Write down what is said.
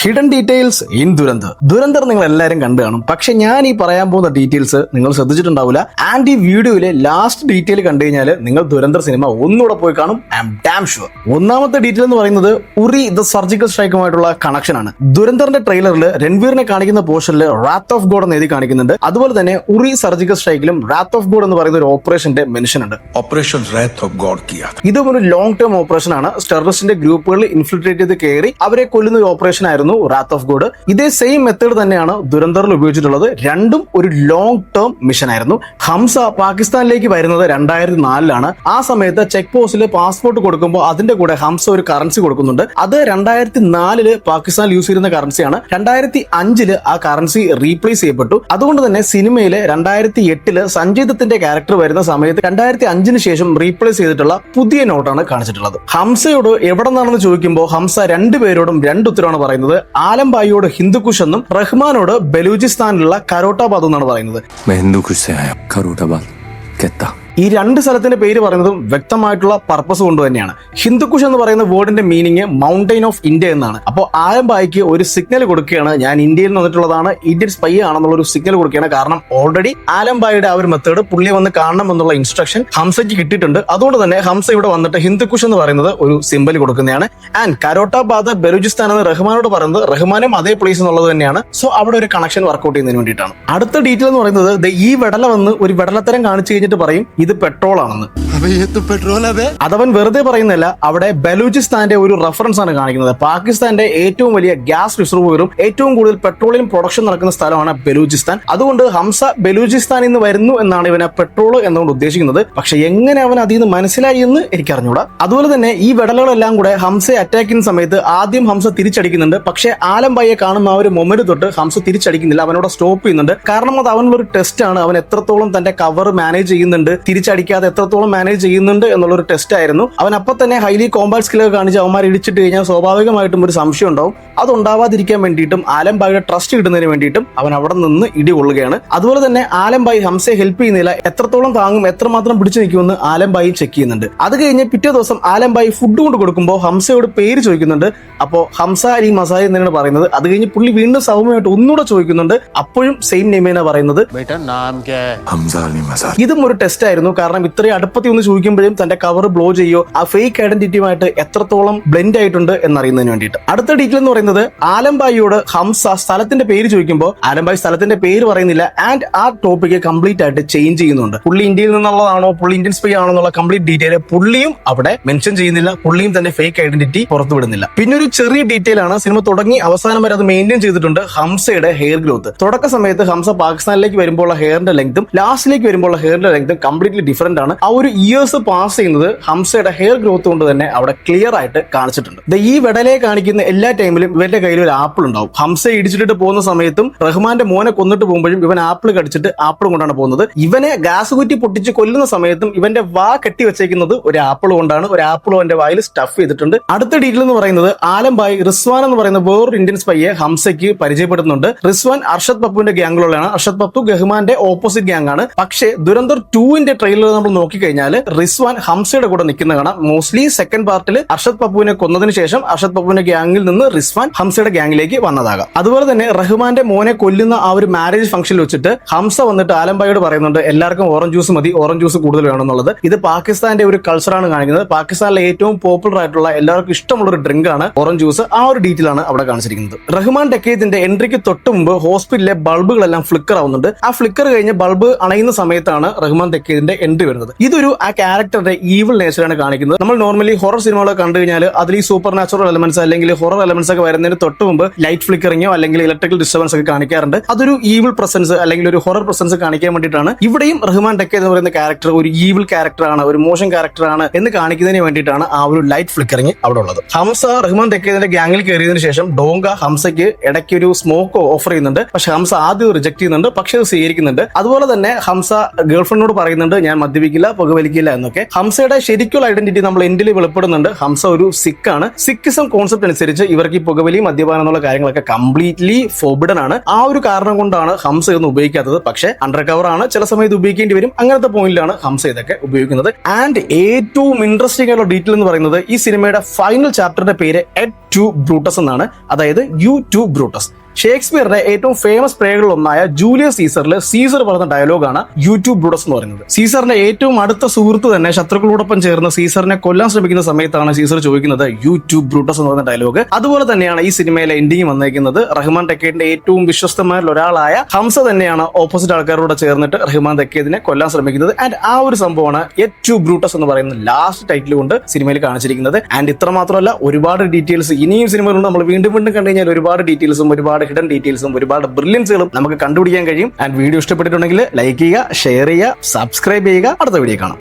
Hidden details in Dhurandhar. Dhurandhar നിങ്ങൾ എല്ലാവരും കണ്ടു കാണും. പക്ഷെ ഞാൻ ഈ പറയാൻ പോകുന്ന ഡീറ്റെയിൽസ് നിങ്ങൾ ശ്രദ്ധിച്ചിട്ടുണ്ടാവില്ല. ആൻഡ് ഈ വീഡിയോയിലെ ലാസ്റ്റ് ഡീറ്റെയിൽ കണ്ടു കഴിഞ്ഞാൽ നിങ്ങൾ ദുരന്തർ സിനിമ ഒന്നുകൂടെ പോയി കാണും. I am damn sure. ഒന്നാമത്തെ ഡീറ്റെയിൽ എന്ന് പറയുന്നത് ഉറി ദ സർജിക്കൽ സ്ട്രൈക്കുമായിട്ടുള്ള കണക്ഷൻ ആണ്. ദുരന്തറിന്റെ ട്രെയിലറിൽ രൺവീറിനെ കാണിക്കുന്ന പോർഷനിൽ റാത്ത് ഓഫ് ഗോഡ് എന്ന് എഴുതി കാണിക്കുന്നുണ്ട്. അതുപോലെ തന്നെ ഉറി സർജിക്കൽ സ്ട്രൈക്കിലും റാത്ത് ഓഫ് ഗോഡ് എന്ന് പറയുന്ന ഒരു ഓപ്പറേഷന്റെ മെൻഷൻ ഉണ്ട്. ഓപ്പറേഷൻ റാത്ത് ഓഫ് ഗോഡ് കിയാ. ഇതും ഒരു ലോങ് ടേം ഓപ്പറേഷൻ ആണ്. ടെററിസ്റ്റിന്റെ ഗ്രൂപ്പുകളിൽ ഇൻഫിൽട്രേറ്റ് ചെയ്ത് കയറി അവരെ കൊല്ലുന്ന ഒരു ഓപ്പറേഷൻ ആയിരുന്നു റാത്ത് ഓഫ് ഗോഡ്. ഇതേ സെയിം മെത്തേഡ് തന്നെയാണ് ദുരന്തറിൽ ഉപയോഗിച്ചിട്ടുള്ളത്. രണ്ടും ഒരു ലോങ് ടേം മിഷൻ ആയിരുന്നു. ഹംസ പാകിസ്ഥാനിലേക്ക് വരുന്നത് 2004 ആ സമയത്ത് ചെക്ക് പോസ്റ്റിൽ പാസ്പോർട്ട് കൊടുക്കുമ്പോൾ അതിന്റെ കൂടെ ഹംസ ഒരു കറൻസി കൊടുക്കുന്നുണ്ട്. അത് 2004 പാകിസ്ഥാനിൽ യൂസ് ചെയ്യുന്ന കറൻസിയാണ്. 2005 ആ കറൻസി റീപ്ലേസ് ചെയ്യപ്പെട്ടു. അതുകൊണ്ട് തന്നെ സിനിമയിലെ 2008 സഞ്ജയ് ദത്തിന്റെ ക്യാരക്ടർ വരുന്ന സമയത്ത് 2005 ശേഷം റീപ്ലേസ് ചെയ്തിട്ടുള്ള പുതിയ നോട്ടാണ് കാണിച്ചിട്ടുള്ളത്. ഹംസയോട് എവിടെ നിന്നാണെന്ന് ചോദിക്കുമ്പോൾ ഹംസ രണ്ടുപേരോടും ഉത്തരവാണ് പറയുന്നത്. ആലംബായിയോട് ഹിന്ദുക്കുഷ് എന്നും റഹ്മാനോട് ബലൂചിസ്ഥാനിലുള്ള കരോട്ടാബാദ് എന്നാണ് പറയുന്നത്. ഈ രണ്ട് സ്ഥലത്തിന്റെ പേര് പറയുന്നതും വ്യക്തമായിട്ടുള്ള പർപ്പസ് കൊണ്ട് തന്നെയാണ്. ഹിന്ദുക്കുഷ് എന്ന് പറയുന്ന വേർഡിന്റെ മീനിങ് മൗണ്ടൈൻ ഓഫ് ഇന്ത്യ എന്നാണ്. അപ്പോൾ ആലംബായിക്ക് ഒരു സിഗ്നൽ കൊടുക്കുകയാണ്, ഞാൻ ഇന്ത്യയിൽ വന്നിട്ടുള്ളതാണ്, ഇന്ത്യൻ സ്പൈ ആണെന്നുള്ള ഒരു സിഗ്നൽ കൊടുക്കുകയാണ്. കാരണം ഓൾറെഡി ആലംബായിയുടെ ആ ഒരു മെത്തേഡ് പുള്ളി വന്ന് കാണണം എന്നുള്ള ഇൻസ്ട്രക്ഷൻ ഹംസയ്ക്ക് കിട്ടിയിട്ടുണ്ട്. അതുകൊണ്ട് തന്നെ ഹംസ ഇവിടെ വന്നിട്ട് ഹിന്ദുക്കുഷ് എന്ന് പറയുന്നത് ഒരു സിമ്പൽ കൊടുക്കുന്നതാണ്. ആൻഡ് കരോട്ടാബാദ് ബലൂചിസ്ഥാൻ എന്ന് റഹ്മാനോട് പറയുന്നത് റഹ്മാനും അതേ പ്ലേസ് എന്നുള്ളത് തന്നെയാണ്. സോ അവിടെ ഒരു കണക്ഷൻ വർക്ക്ഔട്ട് ചെയ്യുന്നതിന് വേണ്ടിയിട്ടാണ്. അടുത്ത ഡീറ്റെയിൽ എന്ന് പറയുന്നത് ഈ വെടല വന്ന് ഒരു വെടലത്തരം കാണിച്ചു കഴിഞ്ഞിട്ട് പറയും ഇത് പെട്രോൾ ആണെന്ന്. അതവൻ വെറുതെ പറയുന്നില്ല. അവിടെ ബലൂചിസ്ഥാന്റെ ഒരു റെഫറൻസ് ആണ് കാണിക്കുന്നത്. പാകിസ്ഥാന്റെ ഏറ്റവും വലിയ ഗ്യാസ് റിസർവറും ഏറ്റവും കൂടുതൽ പെട്രോളിയം പ്രൊഡക്ഷൻ നടക്കുന്ന സ്ഥലമാണ് ബലൂചിസ്ഥാൻ. അതുകൊണ്ട് ഹംസ ബലൂചിസ്ഥാനിൽ നിന്ന് വരുന്നു എന്നാണ് ഇവനെ പെട്രോൾ എന്നുകൊണ്ട് ഉദ്ദേശിക്കുന്നത്. പക്ഷെ എങ്ങനെ അവൻ അതിൽ നിന്ന് മനസ്സിലായി എന്ന് എനിക്കറിഞ്ഞൂടാ. അതുപോലെ തന്നെ ഈ വെടലുകളെല്ലാം കൂടെ ഹംസയെ അറ്റാക്ക് ചെയ്യുന്ന സമയത്ത് ആദ്യം ഹംസ തിരിച്ചടിക്കുന്നുണ്ട്. പക്ഷെ ആലംബായിയെ കാണുന്ന ആ ഒരു മൊമെന്റ് തൊട്ട് ഹംസ തിരിച്ചടിക്കുന്നില്ല. അവനോട് സ്റ്റോപ്പ് ചെയ്യുന്നുണ്ട്. കാരണം അത് അവനുള്ളൊരു ടെസ്റ്റ് ആണ്. അവൻ എത്രത്തോളം തന്റെ കവർ മാനേജ് ചെയ്യുന്നുണ്ട്, തിരിച്ചടിക്കാതെ എത്രത്തോളം മാനേജ് ചെയ്യുന്നുണ്ട് എന്നുള്ളൊരു ടെസ്റ്റ് ആയിരുന്നു. അവൻ അപ്പം തന്നെ ഹൈലി കോമ്പാറ്റ് സ്കില്ലൊക്കെ കാണിച്ച് അവന്മാർ ഇടിച്ചിട്ട് കഴിഞ്ഞാൽ സ്വാഭാവികമായിട്ടും ഒരു സംശയം ഉണ്ടാവും. അതുണ്ടാവാതിരിക്കാൻ വേണ്ടിയിട്ടും ആലംബായിയുടെ ട്രസ്റ്റ് കിട്ടുന്നതിന് വേണ്ടിയിട്ടും അവൻ അവിടെ നിന്ന് ഇടി കൊള്ളുകയാണ്. അതുപോലെ തന്നെ ആലംബായി ഹംസയെ ഹെൽപ്പ് ചെയ്യുന്നില്ല. എത്രത്തോളം താങ്ങും, എത്രമാത്രം പിടിച്ചു നിൽക്കുമെന്ന് ആലംബായി ചെക്ക് ചെയ്യുന്നുണ്ട്. അത് കഴിഞ്ഞ് പിറ്റേ ദിവസം ആലംബായി ഫുഡ് കൊണ്ട് കൊടുക്കുമ്പോൾ ഹംസയോട് പേര് ചോദിക്കുന്നുണ്ട്. അപ്പോൾ ഹംസ അലി മസായി എന്നാണ് പറയുന്നത്. അത് കഴിഞ്ഞ് പുള്ളി വീണ്ടും സൗമ്യമായിട്ട് ഒന്നുകൂടെ ചോദിക്കുന്നുണ്ട്. അപ്പോഴും സെയിം നെയിമാണ് പറയുന്നത്. ഇതും ഒരു ടെസ്റ്റ് ആയിരുന്നു. കാരണം ഇത്രയും അടുപ്പത്തി ഒന്ന് ചോദിക്കുമ്പോഴും തന്റെ കവർ ബ്ലോ ചെയ്യോ ആ ഫേക്ക് ഐഡന്റിറ്റിയുമായിട്ട് എത്രത്തോളം ബ്ലെൻഡ് ആയിട്ടുണ്ട് എന്നറിയുന്നതിന് വേണ്ടിയിട്ട്. അടുത്ത ഡീറ്റെയിൽ എന്ന് പറയുന്നത് ആലംബായിയോട് ഹംസ സ്ഥലത്തിന്റെ പേര് ചോദിക്കുമ്പോൾ ആലംബായി സ്ഥലത്തിന്റെ പേര് പറയുന്നില്ല. ആൻഡ് ആ ടോപ്പിക്ക് കംപ്ലീറ്റ് ആയിട്ട് ചേഞ്ച് ചെയ്യുന്നുണ്ട്. പുള്ളി ഇന്ത്യയിൽ നിന്നുള്ളതാണോ, പുള്ളി ഇന്ത്യൻ സ്പൈ ആണോ എന്നുള്ള കംപ്ലീറ്റ് ഡീറ്റെയിൽ പുള്ളിയും അവിടെ മെൻഷൻ ചെയ്യുന്നില്ല. പുള്ളിയും തന്റെ ഫേക്ക് ഐഡന്റിറ്റി പുറത്തു വിടുന്നില്ല. പിന്നെ ഒരു ചെറിയ ഡീറ്റെയിൽ ആണ്, സിനിമ തുടങ്ങി അവസാനം വരെ അത് മെയിൻറ്റെയിൻ ചെയ്തിട്ടുണ്ട്. ഹംസയുടെ ഹെയർ ഗ്രോത്ത്. തുടക്ക സമയത്ത് ഹംസ പാകിസ്ഥാനിലേക്ക് വരുമ്പോൾ ഹെയറിന്റെ ലെങ്തും ലാസ്റ്റിലേക്ക് വരുമ്പോൾ ഹെയറിന്റെ ലെങ്തും കംപ്ലീറ്റ്ലി ഡിഫറെന്റ് ആണ്. ആ ഒരു ഇയേഴ്സ് പാസ് ചെയ്യുന്നത് ഹംസയുടെ ഹെയർ ഗ്രോത്ത് കൊണ്ട് തന്നെ അവിടെ ക്ലിയർ ആയിട്ട് കാണിച്ചിട്ടുണ്ട്. ഈ വെടലയെ കാണിക്കുന്ന എല്ലാ ടൈമിലും ഇവന്റെ കയ്യിൽ ഒരു ആപ്പിൾ ഉണ്ടാവും. ഹംസയെ ഇടിച്ചിട്ട് പോകുന്ന സമയത്തും റഹ്മാന്റെ മോനെ കൊന്നിട്ട് പോകുമ്പോഴും ഇവൻ ആപ്പിൾ കടിച്ചിട്ട് ആപ്പിൾ കൊണ്ടാണ് പോകുന്നത്. ഇവനെ ഗ്യാസ് കുറ്റി പൊട്ടിച്ച് കൊല്ലുന്ന സമയത്തും ഇവന്റെ വാ കെട്ടി വെച്ചേക്കുന്നത് ഒരു ആപ്പിൾ കൊണ്ടാണ്. ഒരു ആപ്പിൾ അവന്റെ വായിൽ സ്റ്റഫ് ചെയ്തിട്ടുണ്ട്. അടുത്ത ഡീറ്റെയിൽ എന്ന് പറയുന്നത് ആലംബായി റിസ്വാൻ എന്ന് പറയുന്ന വേറൊരു ഇന്ത്യൻ സ്പൈയെ ഹംസയ്ക്ക് പരിചയപ്പെടുത്തുന്നുണ്ട്. റിസ്വാൻ അർഷദ് പപ്പുവിന്റെ ഗ്യാങ്ങിലുള്ളതാണ്. അർഷദ് പപ്പു ഗഹ്മാന്റെ ഓപ്പോസിറ്റ് ഗ്യാങ് ആണ്. പക്ഷേ ദുരന്തർ 2 ട്രെയിലർ നമ്മൾ നോക്കിക്കഴിഞ്ഞാൽ റിസ്വാൻ ഹംസയുടെ കൂടെ നിൽക്കുന്ന കാണാം. മോസ്റ്റ്ലി സെക്കൻഡ് പാർട്ടിൽ അർഷദ് പപ്പുവിനെ കൊന്നതിന് ശേഷം അർഷദ് പപ്പുവിന്റെ ഗ്യാങ്ങിൽ നിന്ന് റിസ്വാൻ ഹംസയുടെ ഗ്യാങ്ങിലേക്ക് വന്നതാകാം. അതുപോലെ തന്നെ റഹ്മാന്റെ മോനെ കൊല്ലുന്ന ആ ഒരു മാരേജ് ഫംഗ്ഷനിൽ വെച്ചിട്ട് ഹംസ വന്നിട്ട് ആലംബായിയോട് പറയുന്നുണ്ട് എല്ലാവർക്കും ഓറഞ്ച് ജ്യൂസ് മതി, ഓറഞ്ച് ജ്യൂസ് കൂടുതൽ വേണമെന്നുള്ളത്. ഇത് പാകിസ്ഥാന്റെ ഒരു കൾച്ചറാണ് കാണിക്കുന്നത്. പാകിസ്ഥാനിലെ ഏറ്റവും പോപ്പുലർ ആയിട്ടുള്ള എല്ലാവർക്കും ഇഷ്ടമുള്ള ഒരു ഡ്രിങ്ക് ആണ് ഓറഞ്ച് ജ്യൂസ്. ആ ഒരു ഡീറ്റെയിൽ ആണ് അവിടെ കാണിച്ചിരിക്കുന്നത്. റഹ്മാൻ ഡക്കേത്തിന്റെ എൻട്രിക്ക് തൊട്ട് മുമ്പ് ഹോസ്പിറ്റലിലെ ബൾബുകളെല്ലാം ഫ്ലിക്കർ ആവുന്നുണ്ട്. ആ ഫ്ലിക്കർ കഴിഞ്ഞ് ബൾബ് അണയുന്ന സമയത്താണ് റഹ്മാൻ ഡക്കേതിന്റെ എൻട്രി വരുന്നത്. ഇതൊരു ആ ക്യാരക്ടറുടെ ഈവിൾ നേച്ചറാണ് കാണിക്കുന്നത്. നമ്മൾ നോർമലി ഹൊറർ സിനിമകളൊക്കെ കണ്ടു കഴിഞ്ഞാൽ അതിൽ ഈ സൂപ്പർ നാച്ചുറൽ എലമെന്റ്സ് അല്ലെങ്കിൽ ഹൊറർ എലമെന്റ്സ് ഒക്കെ വരുന്നതിന് തൊട്ട് മുമ്പ് ലൈറ്റ് ഫ്ലിക്കറിങ്ങോ അല്ലെങ്കിൽ ഇലക്ട്രിക്കൽ ഡിസ്റ്റർബൻസ് ഒക്കെ കാണിക്കാറുണ്ട്. അതൊരു ഈവിൾ പ്രസൻസ് അല്ലെങ്കിൽ ഒരു ഹൊറർ പ്രസൻസ് കാണിക്കാൻ വേണ്ടിയിട്ടാണ്. ഇവിടെയും റഹ്മാൻ ഡക്കേ എന്ന് പറയുന്ന ക്യാരക്ടർ ഒരു ഈവിൾ ക്യാരക്ടറാണ്, ഒരു മോശം ക്യാരക്ടറാണ് എന്ന് കാണിക്കുന്നതിന് വേണ്ടിയിട്ടാണ് ആ ഒരു ലൈറ്റ് ഫ്ലിക്കറിങ് അവിടെ ഉള്ളത്. ഹംസ റഹ്മാൻ ഡക്കേതിന്റെ ഗ്യാങ്ങിൽ കയറിയതിനു ശേഷം ഡോങ്ക ഹംസയ്ക്ക് ഇടയ്ക്ക് ഒരു സ്മോക്ക് ഓഫർ ചെയ്യുന്നുണ്ട്. പക്ഷെ ഹംസ ആദ്യം റിജക്ട് ചെയ്യുന്നുണ്ട്, പക്ഷെ അത് സ്വീകരിക്കുന്നുണ്ട്. അതുപോലെ തന്നെ ഹംസ ഗേൾഫ്രണ്ടിനോട് പറയുന്നുണ്ട് ഞാൻ മദ്യപിക്കില്ല, പുകവലിക്കില്ല എന്നൊക്കെ. ഹംസയുടെ ശരിക്കുള്ള ഐഡന്റിറ്റി നമ്മൾ എൻഡിൽ വെളിപ്പെടുന്നുണ്ട്. ഹംസ ഒരു സിഖാണ്. സിഖിസം കോൺസെപ്റ്റ് അനുസരിച്ച് ഇവർക്ക് ഈ പുകവലി, മദ്യപാനം എന്നുള്ള കാര്യങ്ങളൊക്കെ കംപ്ലീറ്റ്ലി ഫോർബിഡൻ ആണ്. ആ ഒരു കാരണം കൊണ്ടാണ് ഹംസ ഇതൊന്നും ഉപയോഗിക്കാത്തത്. പക്ഷേ അണ്ടർ കവർ ആണ്, ചില സമയത്ത് ഉപയോഗിക്കേണ്ടി വരും. അങ്ങനത്തെ പോയിന്റിലാണ് ഹംസ ഇതൊക്കെ ഉപയോഗിക്കുന്നത്. ആൻഡ് ഏറ്റവും ഇൻട്രസ്റ്റിംഗ് ആയിട്ടുള്ള ഡീറ്റെയിൽ എന്ന് പറയുന്നത് ഈ സിനിമയുടെ ഫൈനൽ ചാപ്റ്ററിന്റെ പേര് എഡ് ടു ബ്രൂട്ടസ് എന്നാണ്. അതായത് യു ടു ബ്രൂട്ടസ്. ഷേക്സ്പിയറുടെ ഏറ്റവും ഫേമസ് പ്ലേകളിൽ ഒന്നായ ജൂലിയസ് സീസറിൽ സീസർ പറഞ്ഞ ഡയലോഗാണ് യൂട്യൂബ് ബ്രൂട്ടസ് എന്ന് പറയുന്നത്. സീസറിന്റെ ഏറ്റവും അടുത്ത സുഹൃത്ത് തന്നെ ശത്രുക്കളോടൊപ്പം ചേർന്ന് സീസറിനെ കൊല്ലാൻ ശ്രമിക്കുന്ന സമയത്താണ് സീസർ ചോദിക്കുന്നത് യൂട്യൂബ് ബ്രൂട്ടസ് എന്ന് പറയുന്ന ഡയലോഗ്. അതുപോലെ തന്നെയാണ് ഈ സിനിമയിലെ എൻഡിങ് വന്നേക്കുന്നത്. റഹ്മാൻ തെക്കേദിന്റെ ഏറ്റവും വിശ്വസ്തമാരിൽ ഒരാളായ ഹംസ തന്നെയാണ് ഓപ്പോസിറ്റ് ആൾക്കാരോട് ചേർന്നിട്ട് റഹ്മാൻ തെക്കേദിനെ കൊല്ലാൻ ശ്രമിക്കുന്നത്. ആൻഡ് ആ ഒരു സംഭവമാണ് യൂട്യൂബ് ബ്രൂട്ടസ് എന്ന് പറയുന്ന ലാസ്റ്റ് ടൈറ്റിൽ കൊണ്ട് സിനിമയിൽ കാണിച്ചിരിക്കുന്നത്. ആൻഡ് ഇത്ര മാത്രമല്ല, ഒരുപാട് ഡീറ്റെയിൽസ് ഇനിയും സിനിമയിലുണ്ട്. നമ്മൾ വീണ്ടും വീണ്ടും കണ്ടു കഴിഞ്ഞാൽ ഒരുപാട് ഡീറ്റെയിൽസും ഒരുപാട് ഹിഡൻ ഡീറ്റെയിൽസും ഒരുപാട് ബ്രില്യൻസുകളും നമുക്ക് കണ്ടുപിടിക്കാൻ കഴിയും. ആൻഡ് വീഡിയോ ഇഷ്ടപ്പെട്ടിട്ടുണ്ടെങ്കിൽ ലൈക്ക് ചെയ്യുക, ഷെയർ ചെയ്യുക, സബ്സ്ക്രൈബ് ചെയ്യുക. അടുത്ത വീഡിയോ കാണാം.